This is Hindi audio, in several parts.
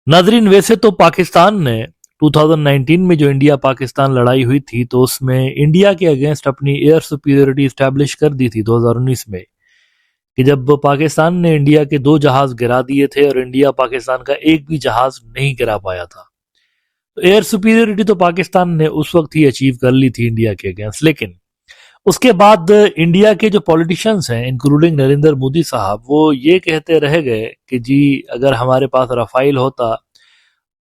नाजरीन, वैसे तो पाकिस्तान ने 2019 में जो इंडिया पाकिस्तान लड़ाई हुई थी तो उसमें इंडिया के अगेंस्ट अपनी एयर सुपीरियरिटी स्टैब्लिश कर दी थी 2019 में, कि जब पाकिस्तान ने इंडिया के 2 जहाज गिरा दिए थे और इंडिया पाकिस्तान का एक भी जहाज नहीं गिरा पाया था। तो एयर सुपीरियरिटी तो पाकिस्तान ने उस वक्त ही अचीव कर ली थी इंडिया के अगेंस्ट, लेकिन उसके बाद इंडिया के जो पॉलिटिशियंस हैं इंक्लूडिंग नरेंद्र मोदी साहब, वो ये कहते रह गए कि जी अगर हमारे पास राफेल होता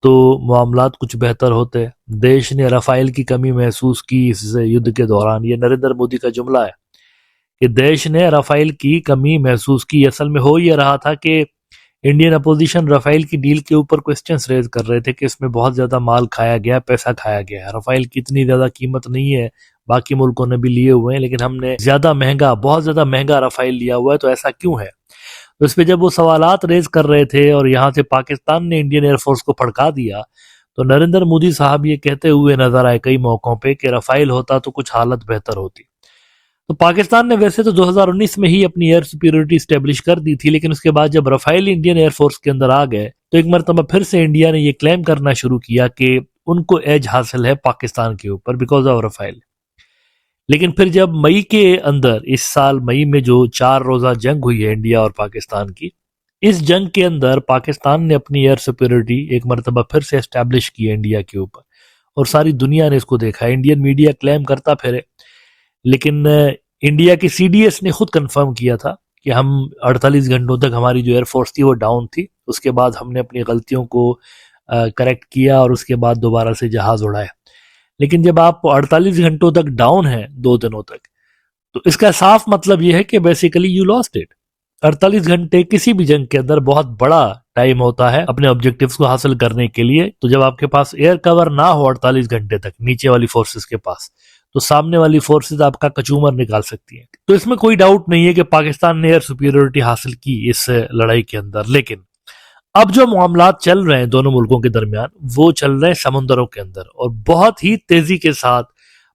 तो मामलात कुछ बेहतर होते। देश ने राफेल की कमी महसूस की इस युद्ध के दौरान। ये नरेंद्र मोदी का जुमला है कि देश ने राफेल की कमी महसूस की। असल में हो ये रहा था कि इंडियन अपोजिशन राफेल की डील के ऊपर क्वेश्चंस रेज कर रहे थे कि इसमें बहुत ज्यादा माल खाया गया, पैसा खाया गया। राफेल की इतनी ज्यादा कीमत नहीं है, बाकी मुल्कों ने भी लिए हुए हैं, लेकिन हमने ज्यादा महंगा, बहुत ज्यादा महंगा राफेल लिया हुआ है, तो ऐसा क्यों है। तो इस पे जब वो सवालात रेज कर रहे थे और यहाँ से पाकिस्तान ने इंडियन एयरफोर्स को फड़का दिया, तो नरेंद्र मोदी साहब ये कहते हुए नजर आए कई मौकों पे कि राफेल होता तो कुछ हालत बेहतर होती। तो पाकिस्तान ने वैसे तो 2019 में ही अपनी एयर सुपीरियरिटी स्टेब्लिश कर दी थी, लेकिन उसके बाद जब राफेल इंडियन एयरफोर्स के अंदर आ गए तो एक मरतबा फिर से इंडिया ने ये क्लेम करना शुरू किया कि उनको एज हासिल है पाकिस्तान के ऊपर बिकॉज ऑफ राफेल। लेकिन फिर जब मई के अंदर, इस साल मई में जो 4 रोजा जंग हुई है इंडिया और पाकिस्तान की, इस जंग के अंदर पाकिस्तान ने अपनी एयर सुपीरियरिटी एक मरतबा फिर से एस्टैब्लिश की है इंडिया के ऊपर, और सारी दुनिया ने इसको देखा है। इंडियन मीडिया क्लेम करता फिरे, लेकिन इंडिया की सीडीएस ने खुद कंफर्म किया था कि हम 48 घंटों तक हमारी जो एयरफोर्स थी वो डाउन थी। उसके बाद हमने अपनी गलतियों को करेक्ट किया और उसके बाद दोबारा से जहाज उड़ाया। लेकिन जब आप 48 घंटों तक डाउन है 2 दिनों तक, तो इसका साफ मतलब यह है कि बेसिकली यू लॉस्ट इट। 48 घंटे किसी भी जंग के अंदर बहुत बड़ा टाइम होता है अपने ऑब्जेक्टिव्स को हासिल करने के लिए। तो जब आपके पास एयर कवर ना हो 48 घंटे तक नीचे वाली फोर्सेस के पास, तो सामने वाली फोर्सेस आपका कचूमर निकाल सकती हैं। तो इसमें कोई डाउट नहीं है कि पाकिस्तान ने एयर सुपीरियरिटी हासिल की इस लड़ाई के अंदर। लेकिन अब जो मामलात चल रहे हैं दोनों मुल्कों के दरमियान, वो चल रहे हैं समुंदरों के अंदर, और बहुत ही तेजी के साथ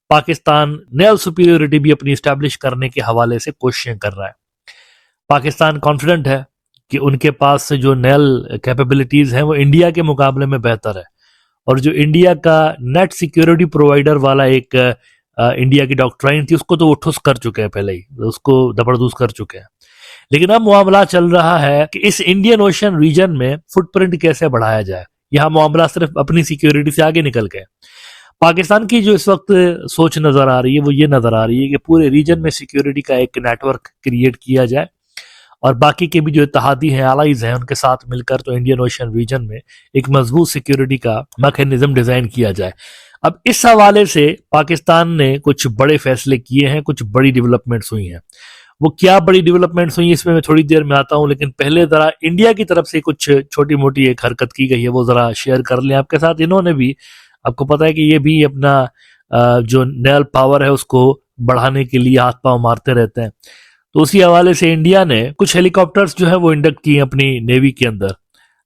पाकिस्तान नेवल सुपीरियरिटी भी अपनी स्टैब्लिश करने के हवाले से कोशिशें कर रहा है। पाकिस्तान कॉन्फिडेंट है कि उनके पास से जो नेवल कैपेबिलिटीज हैं वो इंडिया के मुकाबले में बेहतर है, और जो इंडिया का नेट सिक्योरिटी प्रोवाइडर वाला एक इंडिया की डॉक्ट्राइन थी उसको तो वो ठुस कर चुके हैं, पहले ही उसको दबरदूस कर चुके हैं। लेकिन अब मामला चल रहा है कि इस इंडियन ओशन रीजन में फुटप्रिंट कैसे बढ़ाया जाए। यह मामला सिर्फ अपनी सिक्योरिटी से आगे निकल गए। पाकिस्तान की जो इस वक्त सोच नजर आ रही है वो ये नजर आ रही है कि पूरे रीजन में सिक्योरिटी का एक नेटवर्क क्रिएट किया जाए, और बाकी के भी जो इत्तेहादी हैं, एलाइज हैं, उनके साथ मिलकर तो इंडियन ओशन रीजन में एक मजबूत सिक्योरिटी का मैकेनिज्म डिजाइन किया जाए। अब इस हवाले से पाकिस्तान ने कुछ बड़े फैसले किए हैं, कुछ बड़ी डेवलपमेंट्स हुई हैं। वो क्या बड़ी डेवलपमेंट्स हुई इसमें मैं थोड़ी देर में आता हूं, लेकिन पहले जरा इंडिया की तरफ से कुछ छोटी मोटी एक हरकत की गई है वो जरा शेयर कर लें आपके साथ। इन्होंने भी, आपको पता है कि ये भी अपना जो नेवल पावर है उसको बढ़ाने के लिए हाथ पांव मारते रहते हैं। तो उसी हवाले से इंडिया ने कुछ हेलीकॉप्टर्स जो है वो इंडक्ट किए अपनी नेवी के अंदर।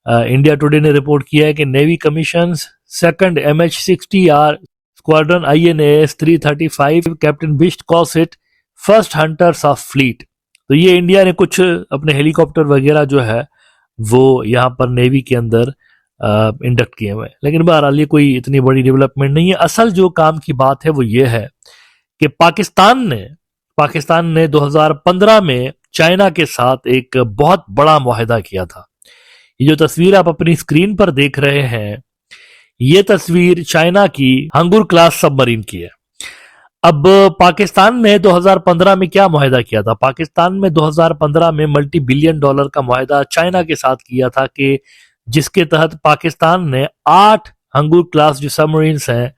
इंडिया टुडे ने रिपोर्ट किया है कि navy commissions second MH-60R squadron INAS 335 captain Bisht calls it first hunters of fleet. तो ये इंडिया ने कुछ अपने हेलीकॉप्टर वगैरह जो है वो यहाँ पर नेवी के अंदर इंडक्ट किए हुए। लेकिन बहरहाल ये कोई इतनी बड़ी डेवलपमेंट नहीं है। असल जो काम की बात है वो ये है कि पाकिस्तान ने 2015 में चाइना के साथ एक बहुत बड़ा मुआहदा किया था। ये जो तस्वीर आप अपनी स्क्रीन पर देख रहे हैं, ये तस्वीर चाइना की हंगुर क्लास सबमरीन की है। अब पाकिस्तान ने 2015 में क्या मुआहदा किया था? पाकिस्तान में 2015 में मल्टी बिलियन डॉलर का मुआहदा चाइना के साथ किया था कि जिसके तहत पाकिस्तान ने 8 हंगुर क्लास जो सबमरीन्स हैं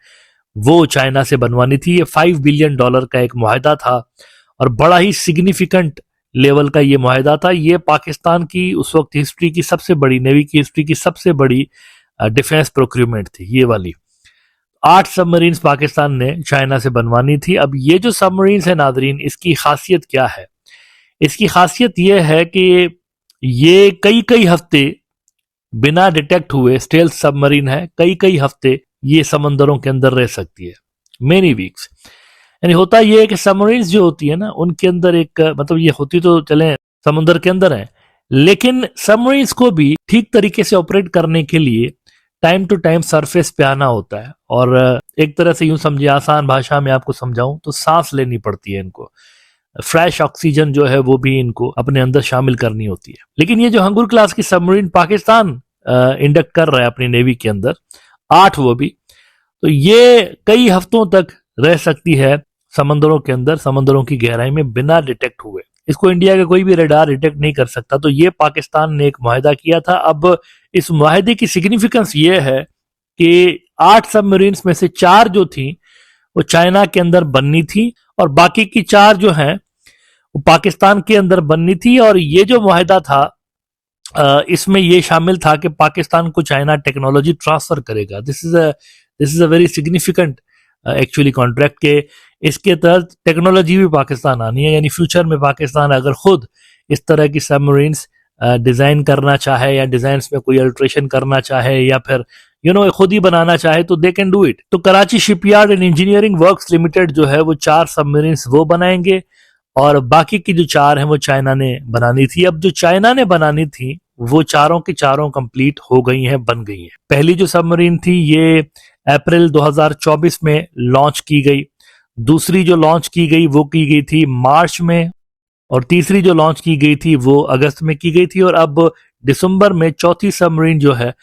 वो चाइना से बनवानी थी। ये $5 बिलियन का एक मुआहदा था, और बड़ा ही सिग्निफिकेंट लेवल का ये मुआहदा था। ये पाकिस्तान की उस वक्त हिस्ट्री की सबसे बड़ी, नेवी की हिस्ट्री की सबसे बड़ी डिफेंस प्रोक्यूरमेंट थी ये वाली। 8 सबमरीन्स पाकिस्तान ने चाइना से बनवानी थी। अब ये जो सबमरीन्स है नादरीन, इसकी खासियत क्या है? इसकी खासियत ये है कि ये कई हफ्ते बिना डिटेक्ट हुए स्टेल्थ सबमरीन है। कई हफ्ते ये समंदरों के अंदर रह सकती है, मेनी वीक्स। यानी होता ये है कि सबमरीन्स जो होती है ना, उनके अंदर एक, मतलब ये होती तो चले समुद्र के अंदर है, लेकिन सबमरीन्स को भी ठीक तरीके से ऑपरेट करने के लिए टाइम टू टाइम सरफेस पे आना होता है, और एक तरह से यूं समझिए, आसान भाषा में आपको समझाऊं तो सांस लेनी पड़ती है इनको, फ्रेश ऑक्सीजन जो है वो भी इनको अपने अंदर शामिल करनी होती है। लेकिन ये जो हंगुर क्लास की सबमरीन पाकिस्तान इंडक्ट कर रहा है अपनी नेवी के अंदर, 8 वो भी, तो ये कई हफ्तों तक रह सकती है समंदरों के अंदर, समंदरों की गहराई में, बिना डिटेक्ट हुए। इसको इंडिया का कोई भी रडार डिटेक्ट नहीं कर सकता। तो ये पाकिस्तान ने एक मुआहदा किया था। अब इस मुआहदे की सिग्निफिकेंस ये है कि 8 सबमरीन्स में से 4 जो थी वो चाइना के अंदर बननी थी, और बाकी की 4 जो हैं वो पाकिस्तान के अंदर बननी थी। और ये जो मुआहदा था, इसमें ये शामिल था कि पाकिस्तान को चाइना टेक्नोलॉजी ट्रांसफर करेगा। This is a very significant actually contract के इसके तहत टेक्नोलॉजी भी पाकिस्तान आनी है, यानी फ्यूचर में पाकिस्तान अगर खुद इस तरह की सबमरीन्स डिजाइन करना चाहे, या डिजाइन में कोई अल्ट्रेशन करना चाहे, या फिर खुद ही बनाना चाहे, तो दे कैन डू इट। तो Karachi shipyard and engineering works limited जो है वो 4 सबमरीन्स वो बनाएंगे, और बाकी की जो 4 हैं वो चाइना ने बनानी थी। अब जो चाइना ने बनानी थी वो चारों की चारों कंप्लीट हो गई हैं, बन गई हैं। पहली जो सबमरीन थी ये अप्रैल 2024 में लॉन्च की गई, दूसरी जो लॉन्च की गई वो की गई थी मार्च में, और तीसरी जो लॉन्च की गई थी वो अगस्त में की गई थी, और अब दिसंबर में चौथी सबमरीन जो है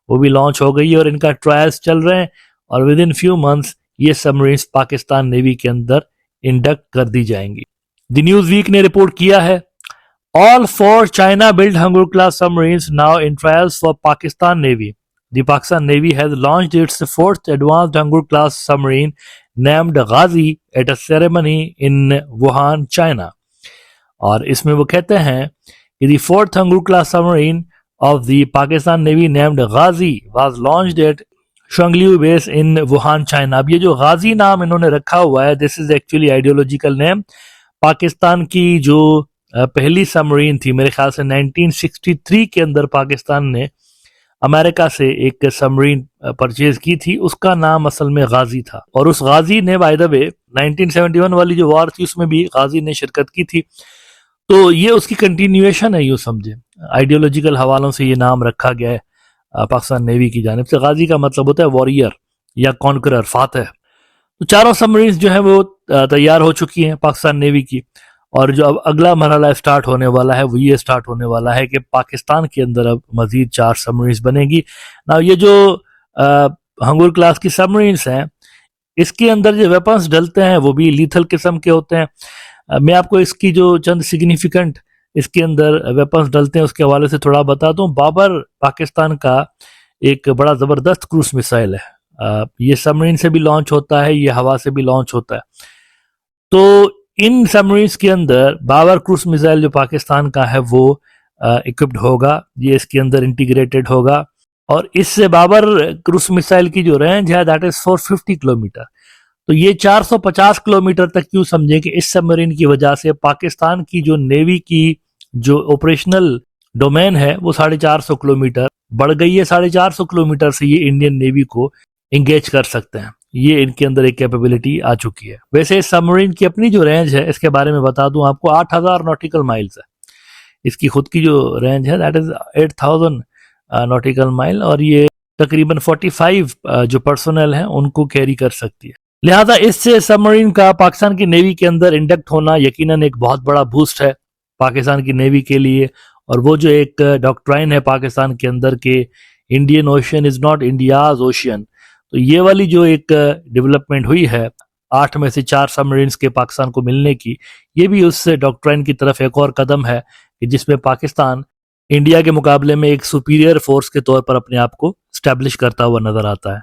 वो भी लॉन्च हो गई, और इनका ट्रायल्स चल रहे हैं, और विद इन फ्यू मंथ्स ये सबमरीन्स पाकिस्तान नेवी के अंदर इंडक्ट कर दी जाएंगी। द न्यूज वीक ने रिपोर्ट किया है, all 4 China built Hangul class submarines now in trials for Pakistan Navy. The Pakistan Navy has launched its 4th advanced Hangul class submarine named Ghazi at a ceremony in Wuhan, China. और इसमें वो कहते हैं कि the 4th Hangul class submarine of the Pakistan Navy named Ghazi was launched at Shuangliu base in Wuhan, China. अब ये जो गाजी नाम इन्होंने रखा हुआ है, this is actually ideological name. Pakistan की जो पहली सबमरीन थी, मेरे ख्याल से 1963 के अंदर पाकिस्तान ने अमेरिका से एक सबमरीन परचेज की थी, उसका नाम असल में गाजी था। और उस गाजी ने बाय द वे 1971 वाली जो वॉर थी उसमें भी गाजी ने शिरकत की थी। तो ये उसकी कंटिन्यूएशन है, यूं समझे, आइडियोलॉजिकल हवालों से ये नाम रखा गया है पाकिस्तान नेवी की जानिब से। गाजी का मतलब होता है वॉरियर या कॉन्करर, फातह। तो चारों सबमरीन जो है वो तैयार हो चुकी हैं पाकिस्तान नेवी की, और जो अब अगला मरहला स्टार्ट होने वाला है वो ये स्टार्ट होने वाला है कि पाकिस्तान के अंदर अब मजीद 4 सबमरीन्स बनेगी ना। ये जो हंगुर क्लास की सबमरीन्स हैं, इसके अंदर जो वेपन्स डलते हैं वो भी लीथल किस्म के होते हैं। मैं आपको इसकी जो चंद सिग्निफिकेंट इसके अंदर वेपन्स डलते हैं उसके हवाले से थोड़ा बता दूं। बाबर पाकिस्तान का एक बड़ा ज़बरदस्त क्रूज मिसाइल है। ये सबमरीन से भी लॉन्च होता है, ये हवा से भी लॉन्च होता है। तो इन सबमरीन्स के अंदर बाबर क्रूज मिसाइल जो पाकिस्तान का है वो इक्विप्ड होगा, ये इसके अंदर इंटीग्रेटेड होगा, और इससे बाबर क्रूज मिसाइल की जो रेंज है दैट इज 450 किलोमीटर। तो ये 450 किलोमीटर तक क्यों समझे कि इस सबमरीन की वजह से पाकिस्तान की जो नेवी की जो ऑपरेशनल डोमेन है वो 450 किलोमीटर बढ़ गई है। 450 किलोमीटर से ये इंडियन नेवी को इंगेज कर सकते हैं, ये इनके अंदर एक कैपेबिलिटी आ चुकी है। वैसे इस सबमरीन की अपनी जो रेंज है इसके बारे में बता दूं आपको, 8000 नॉटिकल माइल्स है इसकी खुद की जो रेंज है, दैट इज 8000 नॉटिकल माइल, और ये तकरीबन 45 जो पर्सनल हैं उनको कैरी कर सकती है। लिहाजा इससे सबमरीन का पाकिस्तान की नेवी के अंदर इंडक्ट होना यकीनन एक बहुत बड़ा बूस्ट है पाकिस्तान की नेवी के लिए। और वो जो एक डॉक्ट्राइन है पाकिस्तान के अंदर के Indian ocean is not India's ocean, तो ये वाली जो एक डेवलपमेंट हुई है 8 में से 4 सबमरीन्स के पाकिस्तान को मिलने की, ये भी उस डॉक्ट्राइन की तरफ एक और कदम है कि जिसमें पाकिस्तान इंडिया के मुकाबले में एक सुपीरियर फोर्स के तौर पर अपने आप को स्टैब्लिश करता हुआ नजर आता है।